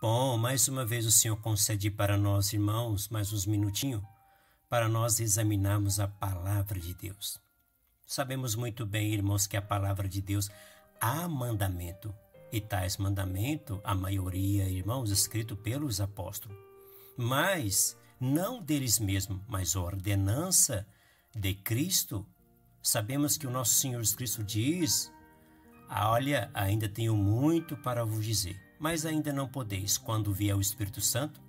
Bom, mais uma vez o Senhor concede para nós, irmãos, mais uns minutinhos, para nós examinarmos a palavra de Deus. Sabemos muito bem, irmãos, que a palavra de Deus há mandamento, e tais mandamento, a maioria, irmãos, escrito pelos apóstolos. Mas não deles mesmos, mas ordenança de Cristo. Sabemos que o nosso Senhor Jesus Cristo diz: olha, ainda tenho muito para vos dizer, mas ainda não podeis. Quando vier o Espírito Santo,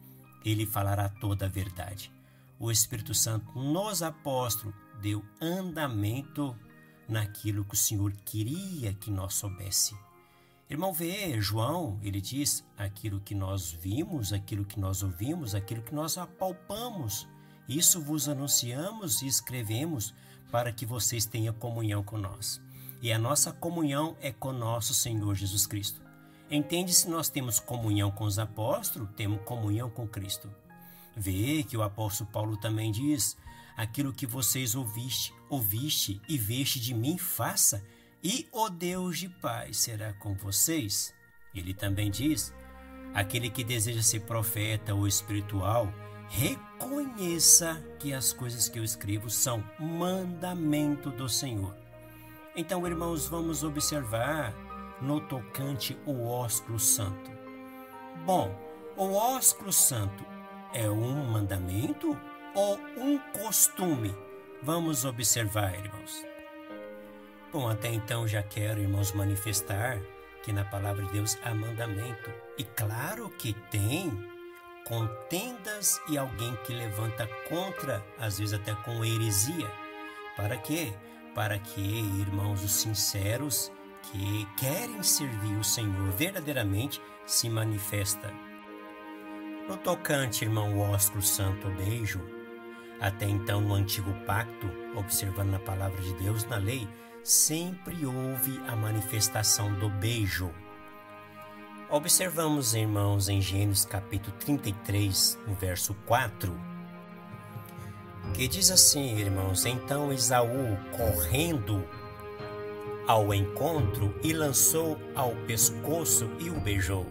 ele falará toda a verdade. O Espírito Santo nos apóstolos deu andamento naquilo que o Senhor queria que nós soubesse. Irmão, vê, João, ele diz: aquilo que nós vimos, aquilo que nós ouvimos, aquilo que nós apalpamos, isso vos anunciamos e escrevemos para que vocês tenham comunhão com nós. E a nossa comunhão é com nosso Senhor Jesus Cristo. Entende? Se nós temos comunhão com os apóstolos, temos comunhão com Cristo. Vê que o apóstolo Paulo também diz: aquilo que vocês ouviste e veste de mim, faça, e o Deus de paz será com vocês. Ele também diz: aquele que deseja ser profeta ou espiritual, reconheça que as coisas que eu escrevo são mandamento do Senhor. Então, irmãos, vamos observar no tocante o ósculo santo. Bom, o ósculo santo é um mandamento ou um costume? Vamos observar, irmãos. Bom, até então já quero, irmãos, manifestar que na palavra de Deus há mandamento. E claro que tem contendas e alguém que levanta contra, às vezes até com heresia. Para quê? Para que, irmãos, os sinceros que querem servir o Senhor verdadeiramente se manifesta. No tocante, irmão, o ósculo santo, o beijo, até então no antigo pacto, observando na palavra de Deus, na lei, sempre houve a manifestação do beijo. Observamos, irmãos, em Gênesis capítulo 33, no verso 4, que diz assim, irmãos: então Esaú, correndo ao encontro, e lançou ao pescoço e o beijou,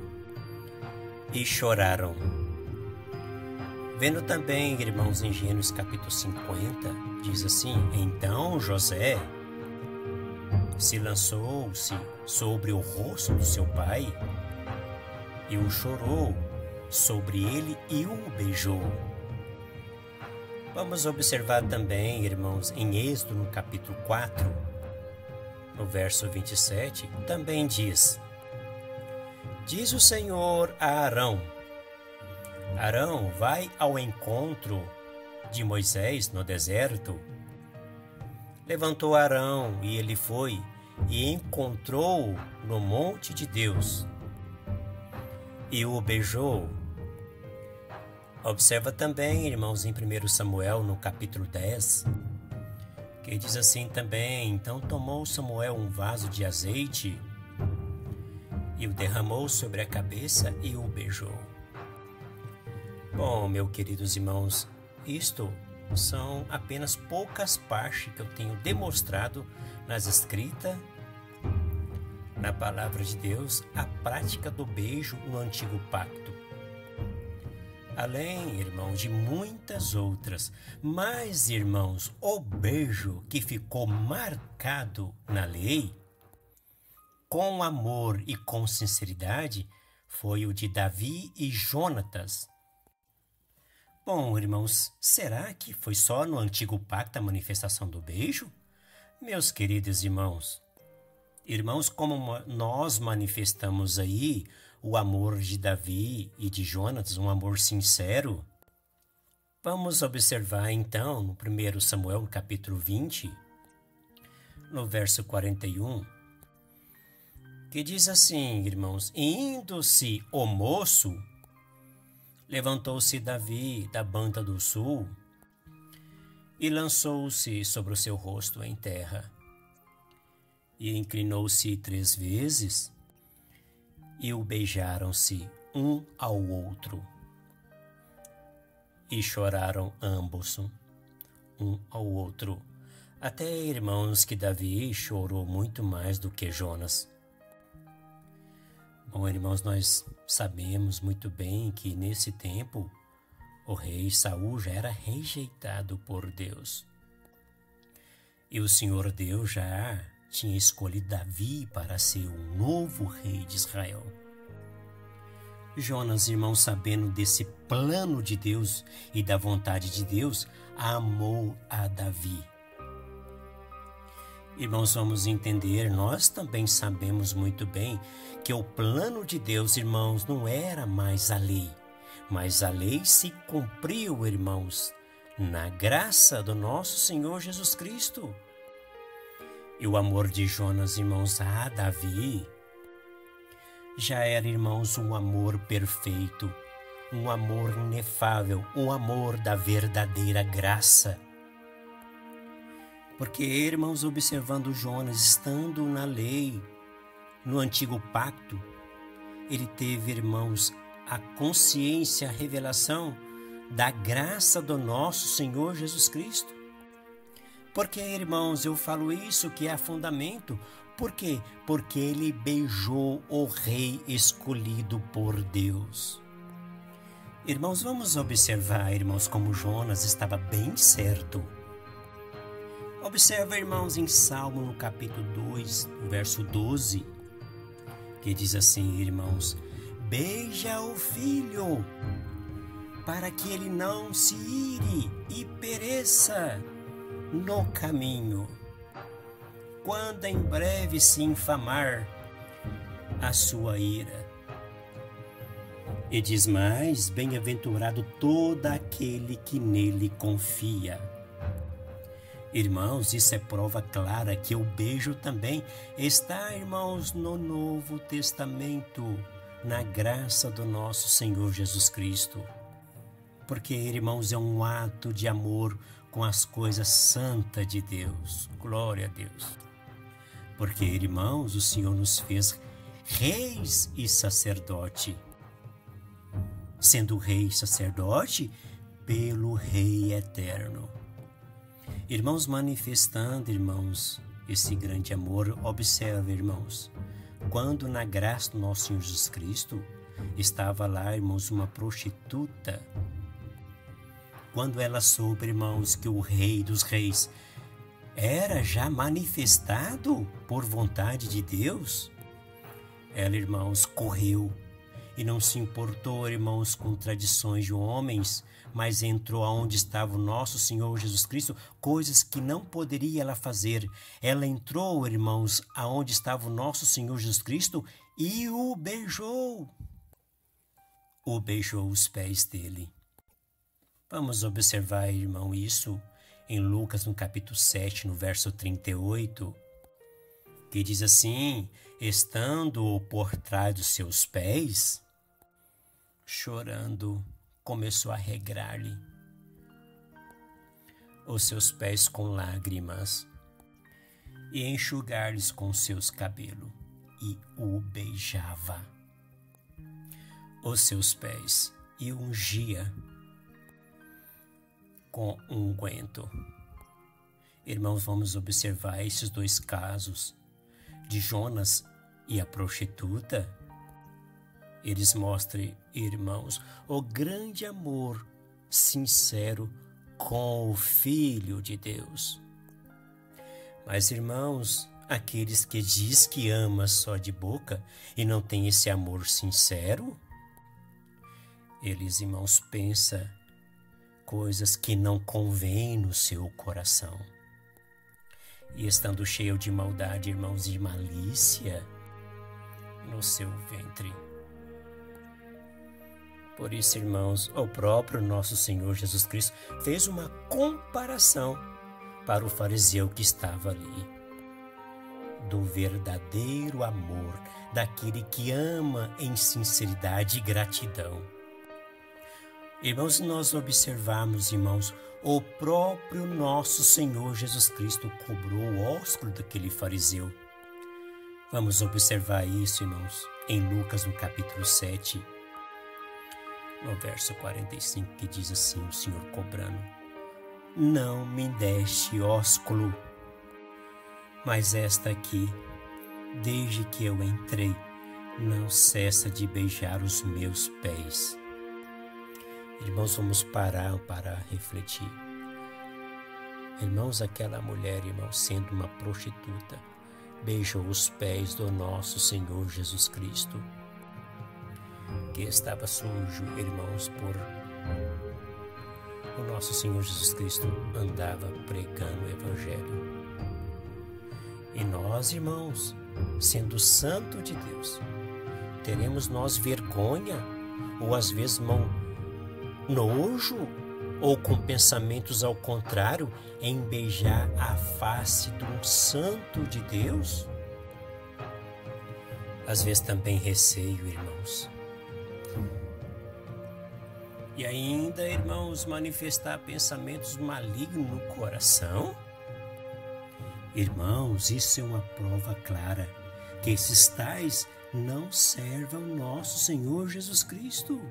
e choraram. Vendo também, irmãos, em Gênesis capítulo 50, diz assim: então José se lançou-se sobre o rosto do seu pai, e o chorou sobre ele e o beijou. Vamos observar também, irmãos, em Êxodo, no capítulo 4, no verso 27, também diz: diz o Senhor a Arão: Arão, vai ao encontro de Moisés no deserto. Levantou Arão e ele foi e encontrou no monte de Deus e o beijou. Observa também, irmãos, em 1 Samuel, no capítulo 10, que diz assim também: então tomou Samuel um vaso de azeite e o derramou sobre a cabeça e o beijou. Bom, meus queridos irmãos, isto são apenas poucas partes que eu tenho demonstrado nas escritas, na palavra de Deus, a prática do beijo no antigo pacto. Além, irmãos, de muitas outras. Mas, irmãos, o beijo que ficou marcado na lei, com amor e com sinceridade, foi o de Davi e Jonatas. Bom, irmãos, será que foi só no antigo pacto a manifestação do beijo? Meus queridos irmãos, como nós manifestamos aí o amor de Davi e de Jonatas, um amor sincero, vamos observar então no 1 Samuel, no capítulo 20, no verso 41, que diz assim, irmãos: indo-se o moço, levantou-se Davi da banda do sul e lançou-se sobre o seu rosto em terra, e inclinou-se 3 vezes, e o beijaram-se um ao outro, e choraram ambos um ao outro. Até, irmãos, que Davi chorou muito mais do que Jonas. Bom, irmãos, nós sabemos muito bem que nesse tempo o rei Saul já era rejeitado por Deus. E o Senhor Deus já tinha escolhido Davi para ser o novo rei de Israel. Jonas, irmão, sabendo desse plano de Deus e da vontade de Deus, amou a Davi. Irmãos, vamos entender, nós também sabemos muito bem que o plano de Deus, irmãos, não era mais a lei, mas a lei se cumpriu, irmãos, na graça do nosso Senhor Jesus Cristo. E o amor de Jonas, irmãos, a Davi, já era, irmãos, um amor perfeito, um amor inefável, um amor da verdadeira graça. Porque, irmãos, observando Jonas, estando na lei, no antigo pacto, ele teve, irmãos, a consciência, a revelação da graça do nosso Senhor Jesus Cristo. Porque, irmãos, eu falo isso que é fundamento. Por quê? Porque ele beijou o rei escolhido por Deus. Irmãos, vamos observar, irmãos, como Jonas estava bem certo. Observa, irmãos, em Salmo, no capítulo 2, verso 12, que diz assim, irmãos: beija o filho, para que ele não se ire e pereça no caminho, quando em breve se infamar a sua ira. E diz mais: bem-aventurado todo aquele que nele confia. Irmãos, isso é prova clara que o beijo também está, irmãos, no Novo Testamento, na graça do nosso Senhor Jesus Cristo. Porque, irmãos, é um ato de amor com as coisas santas de Deus. Glória a Deus. Porque, irmãos, o Senhor nos fez reis e sacerdote. Sendo rei e sacerdote pelo Rei eterno. Irmãos, manifestando, irmãos, esse grande amor, observa, irmãos, quando na graça do nosso Senhor Jesus Cristo estava lá, irmãos, uma prostituta, quando ela soube, irmãos, que o Rei dos Reis era já manifestado por vontade de Deus, ela, irmãos, correu e não se importou, irmãos, com tradições de homens, mas entrou aonde estava o nosso Senhor Jesus Cristo, coisas que não poderia ela fazer. Ela entrou, irmãos, aonde estava o nosso Senhor Jesus Cristo e o beijou. O beijou os pés dele. Vamos observar, irmão, isso em Lucas, no capítulo 7, no verso 38, que diz assim: estando por trás dos seus pés, chorando, começou a regrar-lhe os seus pés com lágrimas e enxugar-lhes com seus cabelos, e o beijava os seus pés e ungia com unguento. Irmãos, vamos observar esses dois casos de Jonas e a prostituta. Eles mostram, irmãos, o grande amor sincero com o Filho de Deus. Mas, irmãos, aqueles que diz que ama só de boca e não tem esse amor sincero, eles, irmãos, pensam coisas que não convêm no seu coração. E estando cheio de maldade, irmãos, e malícia no seu ventre. Por isso, irmãos, o próprio nosso Senhor Jesus Cristo fez uma comparação para o fariseu que estava ali, do verdadeiro amor, daquele que ama em sinceridade e gratidão. Irmãos, nós observamos, irmãos, o próprio nosso Senhor Jesus Cristo cobrou o ósculo daquele fariseu. Vamos observar isso, irmãos, em Lucas, no capítulo 7, no verso 45, que diz assim, o Senhor cobrando: não me deste ósculo, mas esta aqui, desde que eu entrei, não cessa de beijar os meus pés. Irmãos, vamos parar para refletir. Irmãos, aquela mulher, irmãos, sendo uma prostituta, beijou os pés do nosso Senhor Jesus Cristo, que estava sujo, irmãos, por o nosso Senhor Jesus Cristo andava pregando o Evangelho. E nós, irmãos, sendo santo de Deus, teremos nós vergonha, ou às vezes nojo, ou com pensamentos ao contrário, em beijar a face de um santo de Deus? Às vezes também receio, irmãos. E ainda, irmãos, manifestar pensamentos malignos no coração? Irmãos, isso é uma prova clara que esses tais não servem ao nosso Senhor Jesus Cristo.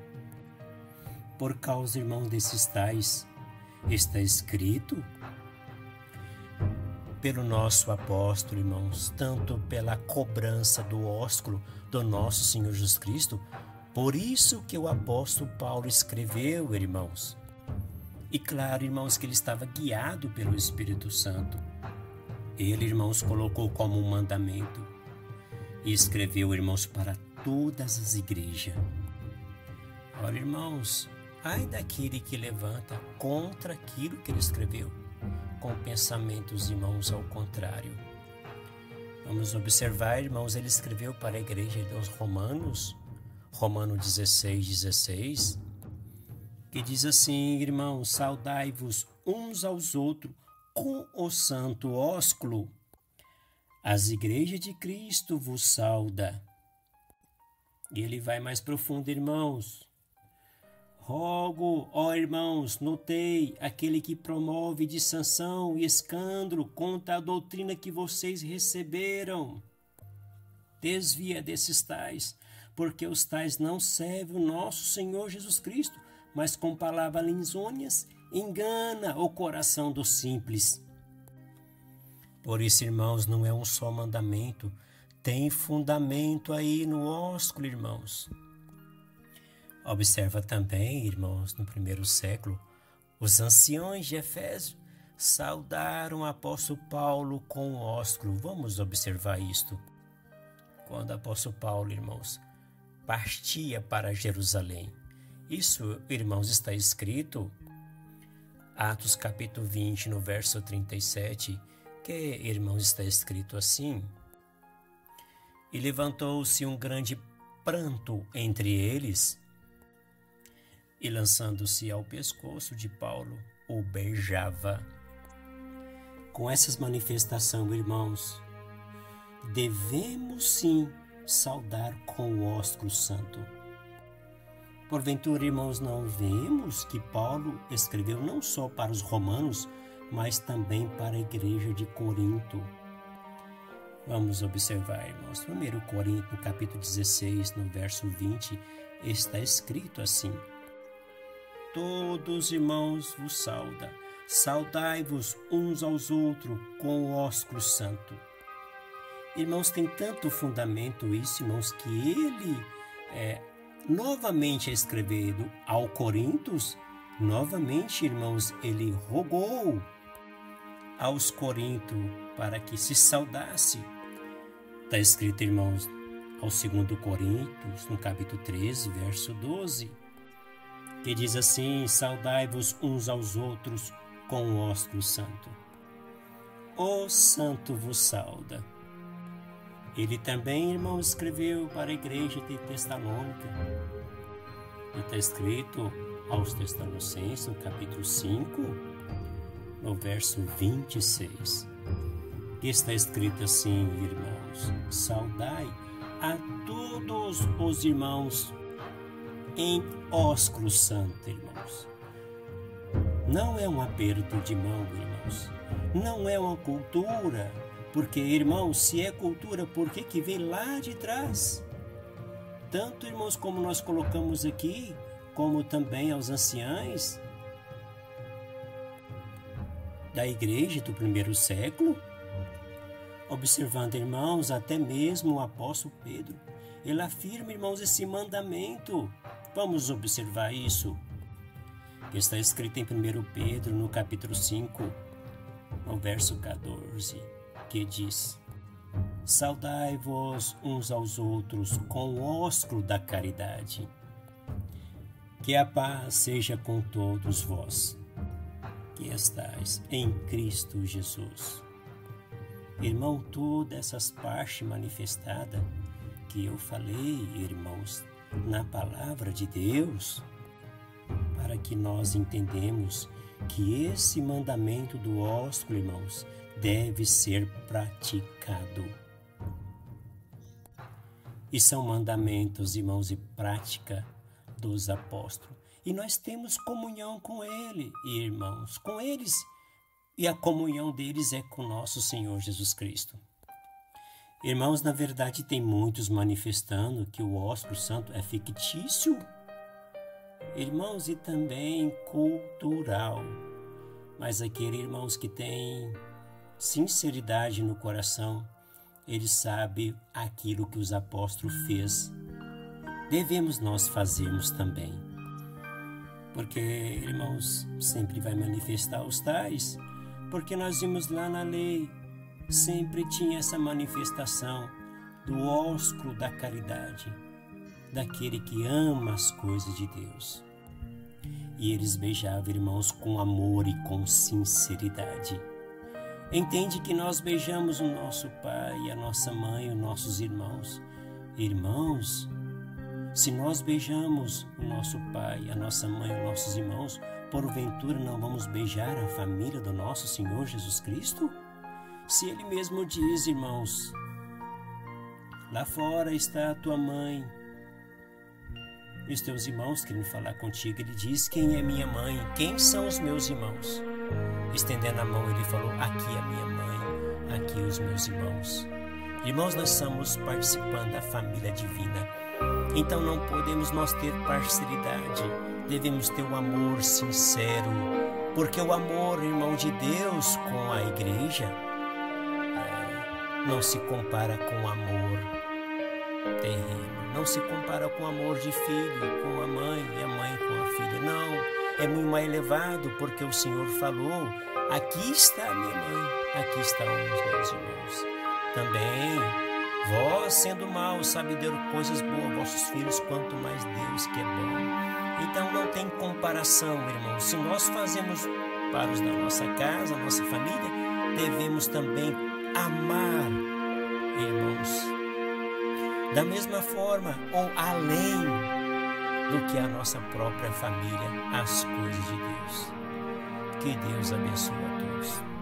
Por causa, irmãos, desses tais, está escrito pelo nosso apóstolo, irmãos, tanto pela cobrança do ósculo do nosso Senhor Jesus Cristo, por isso que o apóstolo Paulo escreveu, irmãos. E claro, irmãos, que ele estava guiado pelo Espírito Santo. Ele, irmãos, colocou como um mandamento e escreveu, irmãos, para todas as igrejas. Olha, irmãos, ai daquele que levanta contra aquilo que ele escreveu, com pensamentos, irmãos, ao contrário. Vamos observar, irmãos, ele escreveu para a igreja dos Romanos, Romanos 16:16, que diz assim, irmãos, saudai-vos uns aos outros com o santo ósculo. As igrejas de Cristo vos sauda. E ele vai mais profundo, irmãos. Rogo, ó irmãos, notei aquele que promove dissensão e escândalo contra a doutrina que vocês receberam. Desvia desses tais, porque os tais não servem o nosso Senhor Jesus Cristo, mas com palavras lisonhas engana o coração dos simples. Por isso, irmãos, não é um só mandamento, tem fundamento aí no ósculo, irmãos. Observa também, irmãos, no primeiro século, os anciões de Efésio saudaram o apóstolo Paulo com o ósculo. Vamos observar isto. Quando o apóstolo Paulo, irmãos, partia para Jerusalém. Isso, irmãos, está escrito Atos capítulo 20, no verso 37, que, irmãos, está escrito assim: E levantou-se um grande pranto entre eles, e lançando-se ao pescoço de Paulo, o beijava. Com essas manifestações, irmãos, devemos sim saudar com o ósculo santo. Porventura, irmãos, não vemos que Paulo escreveu não só para os romanos, mas também para a igreja de Corinto. Vamos observar, irmãos. 1 Coríntios, no capítulo 16, no verso 20, está escrito assim: Todos, irmãos, vos sauda. Saudai-vos uns aos outros com o ósculo santo. Irmãos, tem tanto fundamento isso, irmãos, que ele novamente escrevendo ao Coríntios, novamente, irmãos, ele rogou aos Coríntios para que se saudasse. Está escrito, irmãos, ao 2 Coríntios, no capítulo 13, verso 12, que diz assim: saudai-vos uns aos outros com o ósculo santo. O santo vos sauda. Ele também, irmão, escreveu para a igreja de Tessalônica. Está escrito aos Tessalonicenses, no capítulo 5, no verso 26. Que está escrito assim, irmãos: saudai a todos os irmãos em ósculo santo, irmãos. Não é um aperto de mão, irmãos. Não é uma cultura. Porque, irmãos, se é cultura, por que vem lá de trás? Tanto, irmãos, como nós colocamos aqui, como também aos anciães da igreja do primeiro século, observando, irmãos, até mesmo o apóstolo Pedro, ele afirma, irmãos, esse mandamento. Vamos observar isso. Que está escrito em 1 Pedro, no capítulo 5, no verso 14, que diz: saudai-vos uns aos outros com o ósculo da caridade. Que a paz seja com todos vós, que estais em Cristo Jesus. Irmão, todas essas partes manifestadas que eu falei, irmãos, na palavra de Deus, para que nós entendemos que esse mandamento do ósculo, irmãos, deve ser praticado. E são mandamentos, irmãos, e prática dos apóstolos. E nós temos comunhão com ele, irmãos, com eles. E a comunhão deles é com nosso Senhor Jesus Cristo. Irmãos, na verdade, tem muitos manifestando que o ósculo santo é fictício. Irmãos, e também cultural. Mas aquele, irmãos, que tem sinceridade no coração, ele sabe aquilo que os apóstolos fez. Devemos nós fazermos também. Porque, irmãos, sempre vai manifestar os tais. Porque nós vimos lá na lei, sempre tinha essa manifestação do ósculo da caridade, daquele que ama as coisas de Deus. E eles beijavam, irmãos, com amor e com sinceridade. Entende que nós beijamos o nosso pai, a nossa mãe, os nossos irmãos. Irmãos, se nós beijamos o nosso pai, a nossa mãe, os nossos irmãos, porventura não vamos beijar a família do nosso Senhor Jesus Cristo? Se ele mesmo diz, irmãos, lá fora está a tua mãe, e os teus irmãos querem falar contigo. Ele diz: quem é minha mãe? Quem são os meus irmãos? Estendendo a mão, ele falou: aqui a minha mãe, aqui os meus irmãos. Irmãos, nós estamos participando da família divina. Então não podemos nós ter parcialidade. Devemos ter um amor sincero. Porque o amor, irmão, de Deus com a igreja não se compara com o amor terreno. Não se compara com o amor de filho, com a mãe e a mãe com a filha. Não, é muito mais elevado, porque o Senhor falou: aqui está a minha mãe, aqui estão os meus irmãos. Também, vós sendo maus, sabe dar coisas boas, vossos filhos, quanto mais Deus que é bom. Então não tem comparação, irmãos. Se nós fazemos para os da nossa casa, nossa família, devemos também amar, irmãos, da mesma forma ou além do que a nossa própria família, as coisas de Deus. Que Deus abençoe a todos.